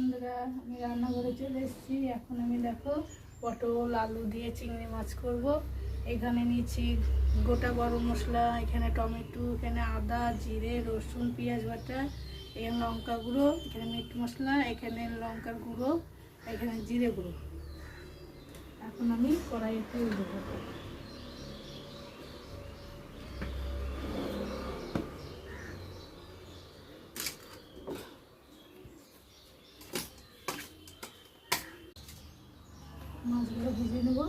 বন্ধুরা, আমি রান্নাঘরে চলে এসেছি। এখন আমি দেখো পটল আলু দিয়ে চিংড়ি মাছ করব। এখানে নিয়েছি গোটা গরম মশলা, এখানে টমেটো, এখানে আদা জিরে রসুন পেঁয়াজ বাটা, এখানে লঙ্কা গুঁড়ো, এখানে মিট মশলা, এখানে লঙ্কার গুঁড়ো, এখানে জিরে গুঁড়ো। এখন আমি কড়াইয়ে তেল দেবো। মাছগুলো ভেজে নেব।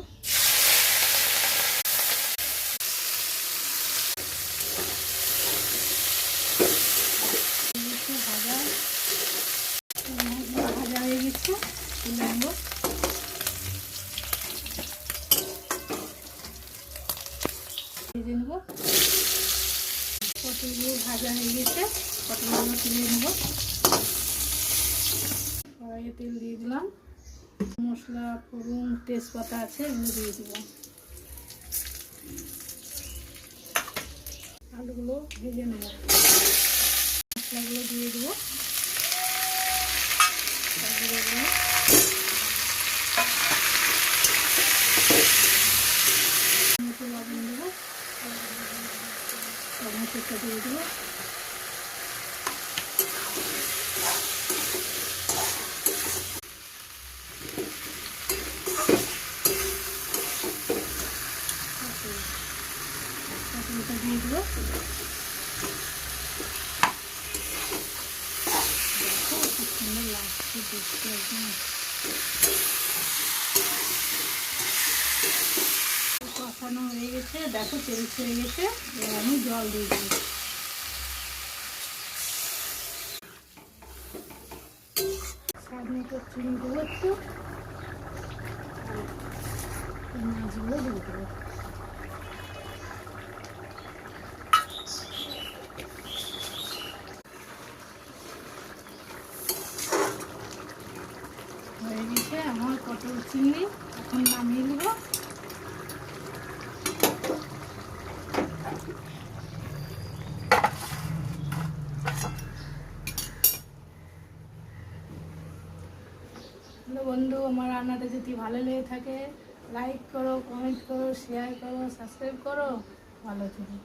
ভাজা হয়ে গেছে, তুলে নেব। ভেজে নেব। পটলগুলো ভাজা হয়ে গেছে, পটলগুলো তুলে নেব। কড়াইয়ে তেল দিয়ে দিলাম, মশলা ফোড়ন তেজপাতা আছে এগুলো দিয়ে দিব। আলুগুলো ভেজে নেব, মশলাগুলো দিয়ে দেবো। লবণ দেবো, টমেটোটা দিয়ে দেবো। পটলটা দিয়ে দেবো। দেখো খুব সুন্দর লাগছে দেখতে একদম। কষানো হয়ে গেছে, দেখো তেল ছেড়ে গেছে। এবার আমি জল দিয়ে দিই। স্বাদ মতো চিনি দেবো একটু, মাছগুলো দিয়ে দেবো। হয়ে গেছে আমার পটল চিংড়ি, এখন নামিয়ে নেব। হ্যালো বন্ধু, আমার রান্নাটা যদি ভালো লেগে থাকে লাইক করো, কমেন্ট করো, শেয়ার করো, সাবস্ক্রাইব করো। ভালো থেকো।